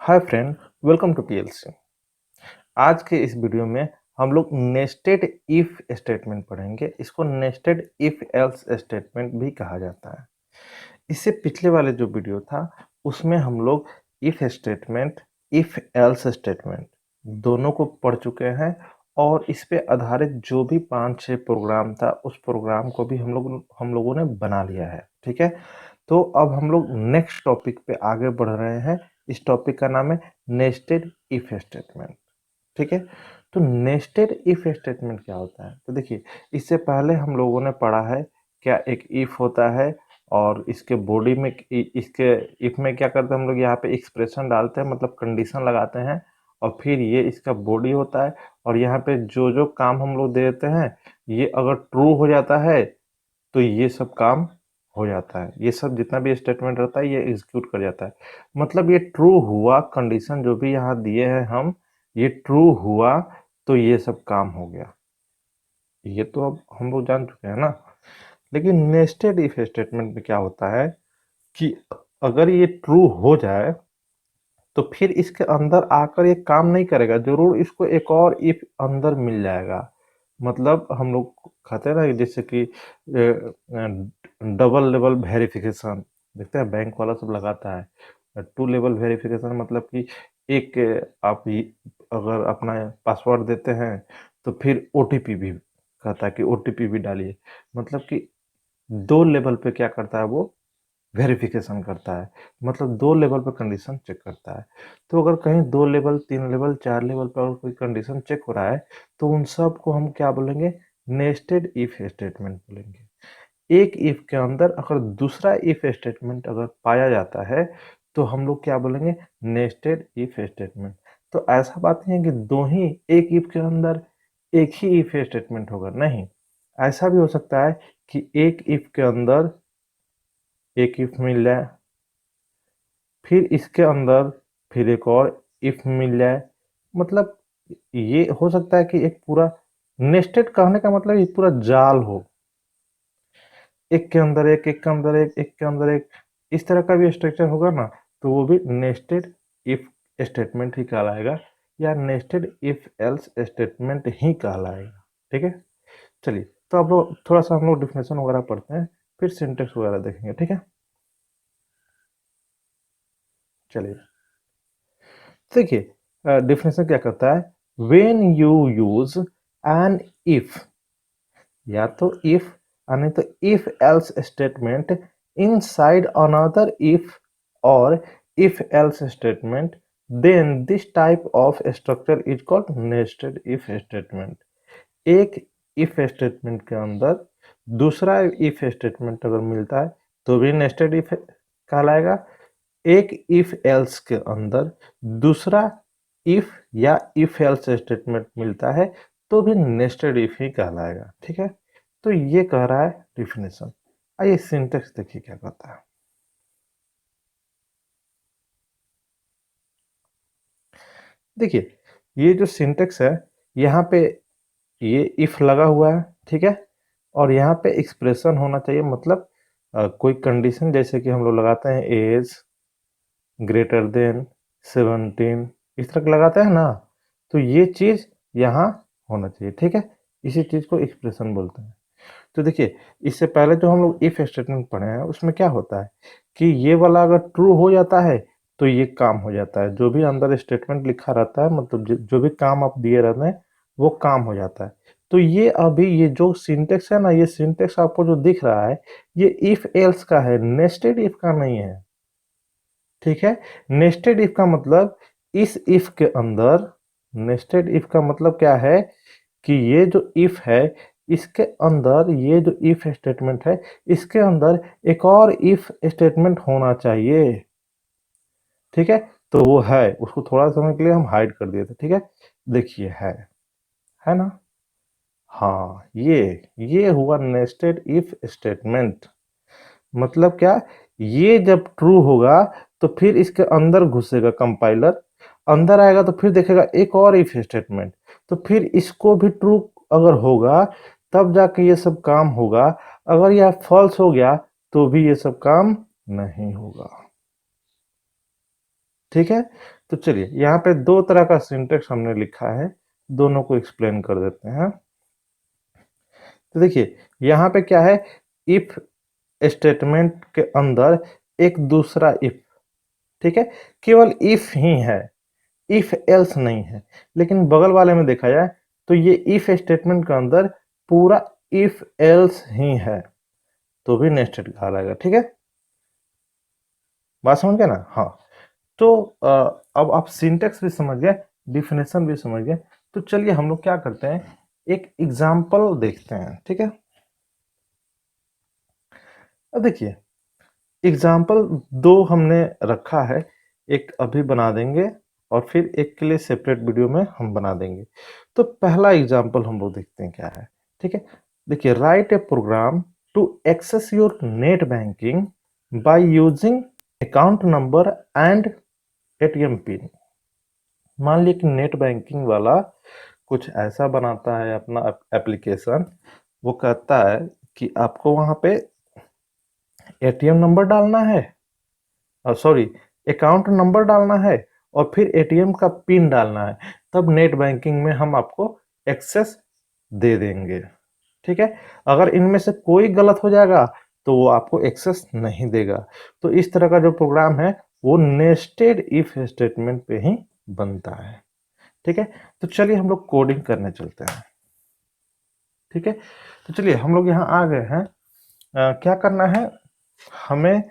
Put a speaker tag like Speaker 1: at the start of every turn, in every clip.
Speaker 1: Hi friend, welcome to PLC. आज के इस वीडियो में हम लोग नेस्टेड इफ स्टेटमेंट पढ़ेंगे। इसको नेस्टेड इफ एल्स स्टेटमेंट भी कहा जाता है। इससे पिछले वाले जो वीडियो था उसमें हम लोग if statement, if else statement दोनों को पढ़ चुके हैं और इस पे आधारित जो भी 5-6 प्रोग्राम था उस प्रोग्राम को भी हम लोगों ने बना लिया है। ठीक है, तो अब हम लोग नेक्स्ट टॉपिक पे आगे बढ़ रहे हैं। इस टॉपिक का नाम है नेस्टेड इफ स्टेटमेंट। ठीक है, तो नेस्टेड इफ स्टेटमेंट क्या होता है? तो देखिए, इससे पहले हम लोगों ने पढ़ा है क्या एक इफ होता है और इसके बॉडी में इसके इफ में क्या करते हैं हम लोग, यहाँ पे एक्सप्रेशन डालते हैं, मतलब कंडीशन लगाते हैं और फिर ये इसका बॉडी होता है और यहाँ पे जो जो काम हम लोग दे देते हैं ये अगर ट्रू हो जाता है तो ये सब काम हो जाता है। ये सब जितना भी स्टेटमेंट रहता है ये एग्जीक्यूट कर जाता है। मतलब ये ट्रू हुआ, कंडीशन जो भी यहाँ दिए हैं हम, ये ट्रू हुआ तो ये सब काम हो गया। ये तो अब हम लोग जान चुके हैं ना। लेकिन नेस्टेड इफ स्टेटमेंट में क्या होता है कि अगर ये ट्रू हो जाए तो फिर इसके अंदर आकर ये काम नहीं करेगा, जरूर इसको एक और इफ अंदर मिल जाएगा। मतलब हम लोग कहते हैं ना, जैसे कि डबल लेवल वेरिफिकेशन देखते हैं बैंक वाला सब लगाता है। टू लेवल वेरिफिकेशन मतलब कि एक आप अगर अपना पासवर्ड देते हैं तो फिर ओटीपी भी कहता है कि ओटीपी भी डालिए। मतलब कि दो लेवल पे क्या करता है वो, वेरिफिकेशन करता है। मतलब दो लेवल पर कंडीशन चेक करता है। तो अगर कहीं 2 लेवल, 3 लेवल, 4 लेवल पर अगर कोई कंडीशन चेक हो रहा है तो उन सब को हम क्या बोलेंगे, नेस्टेड इफ स्टेटमेंट बोलेंगे। एक इफ के अंदर अगर दूसरा इफ स्टेटमेंट अगर पाया जाता है तो हम लोग क्या बोलेंगे, नेस्टेड इफ स्टेटमेंट। तो ऐसा बात नहीं है कि दो ही, एक इफ के अंदर एक ही इफ स्टेटमेंट होगा, नहीं। ऐसा भी हो सकता है कि एक इफ के अंदर एक इफ मिल जाए, फिर इसके अंदर फिर एक और इफ मिल जाए। मतलब ये हो सकता है कि एक पूरा नेस्टेड कहने का मतलब ये पूरा जाल हो, एक के अंदर एक, एक के अंदर एक, एक के अंदर एक, इस तरह का भी स्ट्रक्चर होगा ना, तो वो भी नेस्टेड इफ स्टेटमेंट ही कहलाएगा या नेस्टेड इफ एल्स स्टेटमेंट ही कहलाएगा। ठीक है, चलिए तो अब लोग थोड़ा सा हम लोग डिफिनेशन वगैरह पढ़ते हैं, फिर सिंटेक्स वगैरह देखेंगे। ठीक है, चलिए देखिए डिफिनेशन क्या करता है, when you use an if, या तो इफ यानी तो if else statement inside another if और if else statement, then this type of structure is called nested if statement. एक इफ स्टेटमेंट के अंदर दूसरा इफ स्टेटमेंट अगर मिलता है तो भी नेस्टेड इफ कहलाएगा। एक इफ एल्स के अंदर दूसरा इफ या इफ एल्स स्टेटमेंट मिलता है तो भी नेस्टेड इफ ही कहलाएगा। ठीक है, तो ये कह रहा है डिफिनेशन। आइए सिंटेक्स देखिए क्या कहता है। देखिए, ये जो सिंटेक्स है, यहाँ पे ये इफ लगा हुआ है, ठीक है, और यहाँ पे एक्सप्रेशन होना चाहिए। मतलब कोई कंडीशन जैसे कि हम लोग लगाते हैं एज ग्रेटर देन 17, इस तरह का लगाते हैं ना, तो ये चीज यहाँ होना चाहिए। ठीक है, इसी चीज को एक्सप्रेशन बोलते हैं। तो देखिए, इससे पहले जो हम लोग इफ स्टेटमेंट पढ़े हैं उसमें क्या होता है कि ये वाला अगर ट्रू हो जाता है तो ये काम हो जाता है। जो भी अंदर स्टेटमेंट लिखा रहता है, मतलब जो भी काम आप दिए रहते हैं वो काम हो जाता है। तो ये अभी ये जो सिंटेक्स है ना, ये सिंटेक्स आपको जो दिख रहा है ये इफ एल्स का है, नेस्टेड इफ का नहीं है। ठीक है, नेस्टेड इफ का मतलब इस इफ के अंदर, नेस्टेड इफ का मतलब क्या है कि ये जो इफ है इसके अंदर, ये जो इफ स्टेटमेंट है इसके अंदर एक और इफ स्टेटमेंट होना चाहिए। ठीक है, तो वो है, उसको थोड़ा समय के लिए हम हाइड कर दिए थे। ठीक है, देखिए है ना। हाँ, ये हुआ नेस्टेड इफ स्टेटमेंट। मतलब क्या, ये जब ट्रू होगा तो फिर इसके अंदर घुसेगा कंपाइलर, अंदर आएगा तो फिर देखेगा एक और इफ स्टेटमेंट, तो फिर इसको भी ट्रू अगर होगा तब जाके ये सब काम होगा। अगर यह फॉल्स हो गया तो भी ये सब काम नहीं होगा। ठीक है, तो चलिए यहाँ पे दो तरह का सिंटेक्स हमने लिखा है, दोनों को एक्सप्लेन कर देते हैं। तो देखिए यहाँ पे क्या है, इफ स्टेटमेंट के अंदर एक दूसरा इफ, ठीक है, केवल इफ ही है, इफ एल्स नहीं है। लेकिन बगल वाले में देखा जाए तो ये इफ स्टेटमेंट के अंदर पूरा इफ एल्स ही है, तो भी नेस्टेड कहा जाएगा। ठीक है, बात समझ गए ना? हाँ, तो अब आप सिंटेक्स भी समझ गए, डिफिनेशन भी समझ गए, तो चलिए हम लोग क्या करते हैं, एक एग्जाम्पल देखते हैं। ठीक है, अब देखिए एग्जाम्पल दो हमने रखा है, एक अभी बना देंगे और फिर एक के लिए सेपरेट वीडियो में हम बना देंगे। तो पहला एग्जाम्पल हम लोग देखते हैं क्या है। ठीक है, देखिए write a program to access your net banking by using account number and ATM pin. मान लीजिए कि नेट बैंकिंग वाला कुछ ऐसा बनाता है अपना एप्लीकेशन, वो कहता है कि आपको वहां पे एटीएम नंबर डालना है, सॉरी अकाउंट नंबर डालना है और फिर एटीएम का पिन डालना है, तब नेट बैंकिंग में हम आपको एक्सेस दे देंगे। ठीक है, अगर इनमें से कोई गलत हो जाएगा तो वो आपको एक्सेस नहीं देगा। तो इस तरह का जो प्रोग्राम है वो नेस्टेड इफ स्टेटमेंट पे ही बनता है। ठीक है, तो चलिए हम लोग कोडिंग करने चलते हैं। ठीक है, तो चलिए हम लोग यहाँ आ गए हैं। क्या करना है, हमें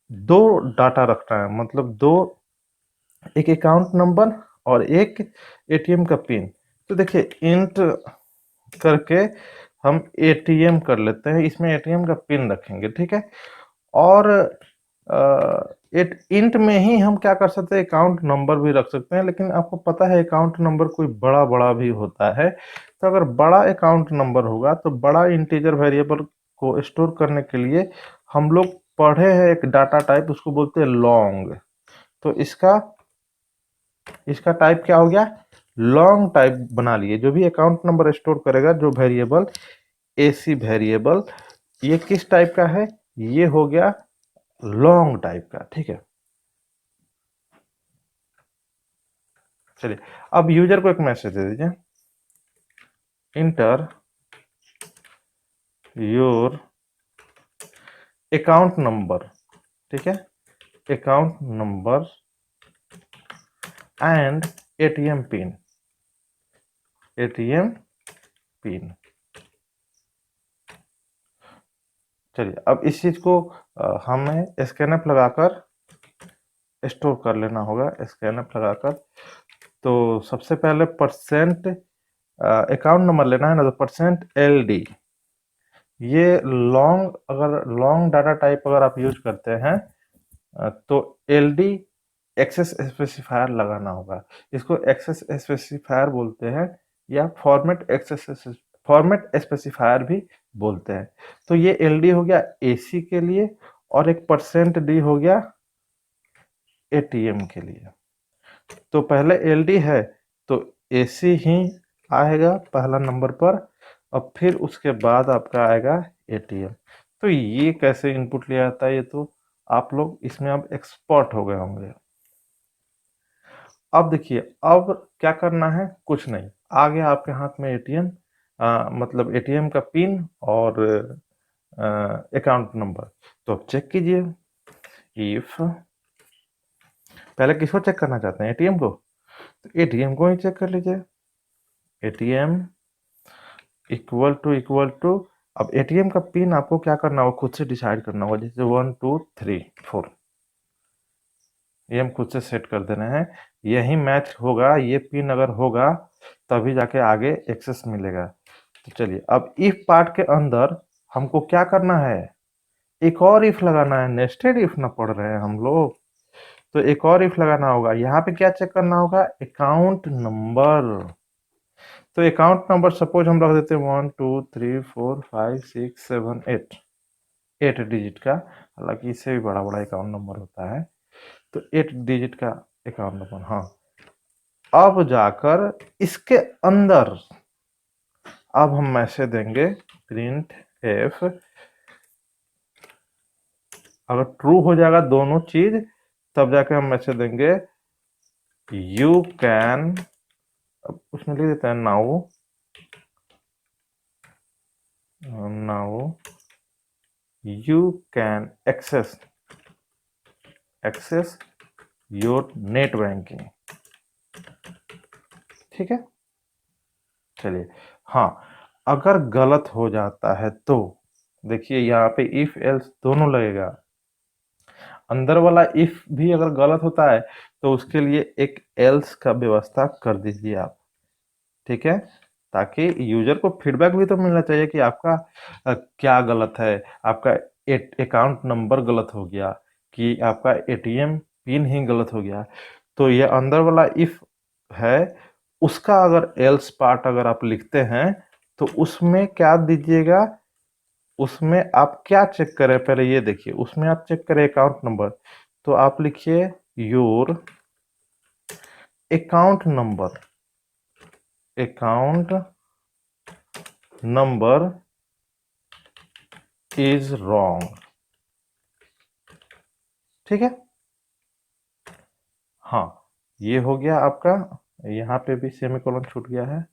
Speaker 1: दो डाटा रखना है, मतलब दो, एक अकाउंट नंबर और एक एटीएम का पिन। तो देखिए इंट करके हम एटीएम कर लेते हैं, इसमें एटीएम का पिन रखेंगे। ठीक है, और एक इंट में ही हम क्या कर सकते हैं, अकाउंट नंबर भी रख सकते हैं। लेकिन आपको पता है अकाउंट नंबर कोई बड़ा बड़ा भी होता है, तो अगर बड़ा अकाउंट नंबर होगा तो बड़ा इंटीजर वेरिएबल को स्टोर करने के लिए हम लोग पढ़े हैं एक डाटा टाइप, उसको बोलते हैं लॉन्ग। तो इसका इसका टाइप क्या हो गया, लॉन्ग टाइप बना लिए। जो भी अकाउंट नंबर स्टोर करेगा जो वेरिएबल, एसी वेरिएबल, ये किस टाइप का है, ये हो गया लॉन्ग टाइप का। ठीक है, चलिए अब यूजर को एक मैसेज दे दीजिए, इंटर योर अकाउंट नंबर। ठीक है, account number and ATM pin, ATM pin. चलिए अब इस चीज को हमें स्कैनअप लगाकर स्टोर कर लेना होगा, स्कैनअप लगाकर। तो सबसे पहले परसेंट अकाउंट नंबर लेना है ना, तो परसेंट एल डी, ये लॉन्ग, अगर लॉन्ग डाटा टाइप अगर आप यूज करते हैं तो एल डी एक्सेस स्पेसिफायर लगाना होगा। इसको एक्सेस स्पेसिफायर बोलते हैं या फॉर्मेट स्पेसिफायर भी बोलते हैं। तो ये एल डी हो गया एसी के लिए और एक परसेंट डी हो गया एटीएम के लिए। तो पहले एलडी है तो एसी ही आएगा पहला नंबर पर, और फिर उसके बाद आपका आएगा एटीएम। तो ये कैसे इनपुट लिया जाता है, ये तो आप लोग इसमें अब एक्सपर्ट हो गए होंगे। अब देखिए अब क्या करना है, कुछ नहीं, आ गया आपके हाथ में एटीएम, मतलब एटीएम का पिन और अकाउंट नंबर। तो अब चेक कीजिए, इफ, पहले किसको चेक करना चाहते हैं, एटीएम को, तो एटीएम को ही चेक कर लीजिए। एटीएम इक्वल टू, अब एटीएम का पिन आपको क्या करना होगा, खुद से डिसाइड करना होगा। जैसे 1 2 3 4 ये हम खुद से सेट कर दे रहे हैं, यही मैच होगा, ये पिन अगर होगा तभी जाके आगे एक्सेस मिलेगा। तो चलिए अब इफ पार्ट के अंदर हमको क्या करना है, एक और इफ लगाना है, नेस्टेड इफ ना पढ़ रहे हैं हम लोग, तो एक और इफ लगाना होगा। यहाँ पे क्या चेक करना होगा, अकाउंट नंबर। तो अकाउंट नंबर सपोज हम रख देते हैं 1 2 3 4 5 6 7 8, 8 डिजिट का, हालांकि इससे भी बड़ा बड़ा अकाउंट नंबर होता है। तो 8 डिजिट का अकाउंट नंबर। हाँ, अब जाकर इसके अंदर अब हम मैसेज देंगे प्रिंट एफ, अगर ट्रू हो जाएगा दोनों चीज तब जाके हम मैसेज देंगे यू कैन, अब उसमें लिख देते हैं now you can access your net banking. ठीक है, चलिए। हाँ, अगर गलत हो जाता है तो देखिए यहाँ पे इफ एल्स दोनों लगेगा। अंदर वाला इफ भी अगर गलत होता है तो उसके लिए एक एल्स का व्यवस्था कर दीजिए आप। ठीक है, ताकि यूजर को फीडबैक भी तो मिलना चाहिए कि आपका क्या गलत है, आपका अकाउंट नंबर गलत हो गया कि आपका एटीएम पिन ही गलत हो गया। तो ये अंदर वाला इफ है, उसका अगर एल्स पार्ट अगर आप लिखते हैं तो उसमें क्या दीजिएगा, उसमें आप क्या चेक करें पहले ये देखिए। उसमें आप चेक करें अकाउंट नंबर, तो आप लिखिए your account number is wrong. ठीक है, हाँ, ये हो गया आपका। यहाँ पे भी सेमीकोलन छूट गया है,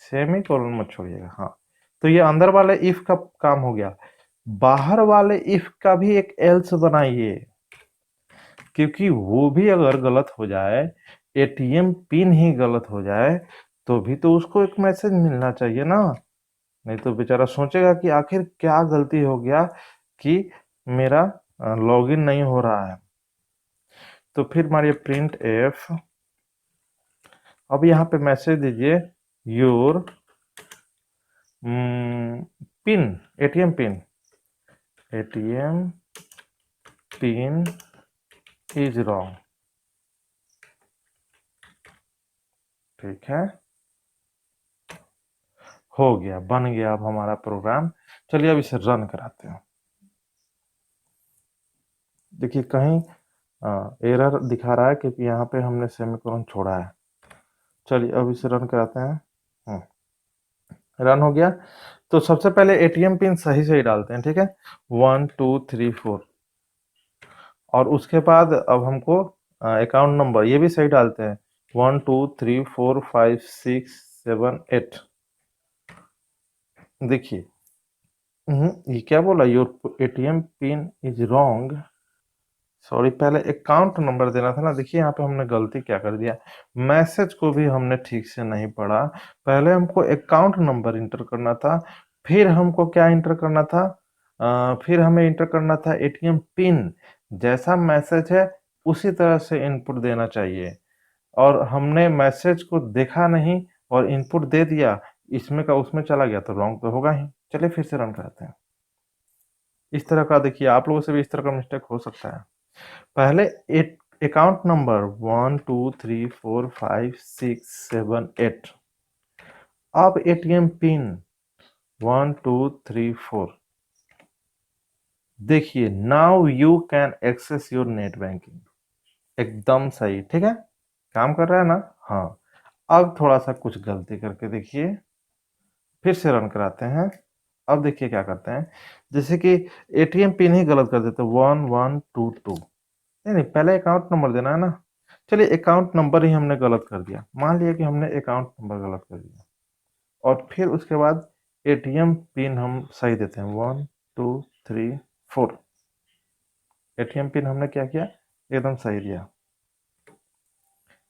Speaker 1: सेमीकोलन मत छोड़िएगा। हाँ, तो ये अंदर वाले इफ का काम हो गया। बाहर वाले इफ का भी एक एल्स बनाइए, क्योंकि वो भी अगर गलत हो जाए, एटीएम पिन ही गलत हो जाए, तो भी तो उसको एक मैसेज मिलना चाहिए ना। नहीं तो बेचारा सोचेगा कि आखिर क्या गलती हो गया कि मेरा लॉगिन नहीं हो रहा है। तो फिर मारिए प्रिंट एफ। अब यहाँ पे मैसेज दीजिए your pin, ATM pin is wrong. ठीक है, हो गया, बन गया अब हमारा प्रोग्राम। चलिए अब इसे रन कराते हैं। देखिए कहीं एरर दिखा रहा है क्योंकि यहाँ पे हमने सेमीकोलन छोड़ा है। चलिए अब इसे रन कराते हैं। रन हो गया। तो सबसे पहले एटीएम पिन सही सही डालते हैं। ठीक है, 1 2 3 4, और उसके बाद अब हमको अकाउंट नंबर ये भी सही डालते हैं, 1 2 3 4 5 6 7 8। देखिए ये क्या बोला, your ATM pin is wrong. Sorry, पहले अकाउंट नंबर देना था ना। देखिए यहाँ पे हमने गलती क्या कर दिया, मैसेज को भी हमने ठीक से नहीं पढ़ा। पहले हमको अकाउंट नंबर इंटर करना था, फिर हमको क्या इंटर करना था, फिर हमें इंटर करना था एटीएम पिन। जैसा मैसेज है उसी तरह से इनपुट देना चाहिए, और हमने मैसेज को देखा नहीं और इनपुट दे दिया, इसमें का उसमें चला गया, तो रॉन्ग तो होगा ही। चलिए फिर से रन कराते हैं। इस तरह का देखिए आप लोगों से भी इस तरह का मिस्टेक हो सकता है। पहले अकाउंट नंबर 1 2 3 4 5 6 7 8, अब एटीएम पिन 1 2 3 4। देखिए now you can access your net banking, एकदम सही। ठीक है, काम कर रहा है ना। हाँ, अब थोड़ा सा कुछ गलती करके देखिए, फिर से रन कराते हैं। अब देखिए क्या करते हैं, जैसे कि एटीएम पिन ही गलत कर देते, 1 1 2 2। नहीं नहीं, पहले अकाउंट नंबर देना है ना। चलिए अकाउंट नंबर ही हमने गलत कर दिया, मान लिया कि हमने अकाउंट नंबर गलत कर दिया, और फिर उसके बाद एटीएम पिन हम सही देते हैं, 1 2 3 4। एटीएम पिन हमने क्या किया, एकदम सही दिया।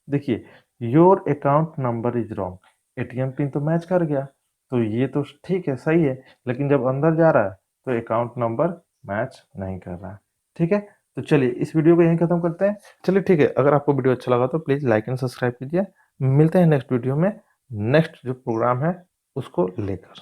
Speaker 1: देखिए your account number is wrong, ATM pin तो मैच कर गया, तो ये तो ठीक है, सही है। लेकिन जब अंदर जा रहा है तो अकाउंट नंबर मैच नहीं कर रहा है। ठीक है, तो चलिए इस वीडियो को यहीं खत्म करते हैं। चलिए ठीक है, अगर आपको वीडियो अच्छा लगा तो प्लीज़ लाइक एंड सब्सक्राइब कीजिए। मिलते हैं नेक्स्ट वीडियो में, नेक्स्ट जो प्रोग्राम है उसको लेकर।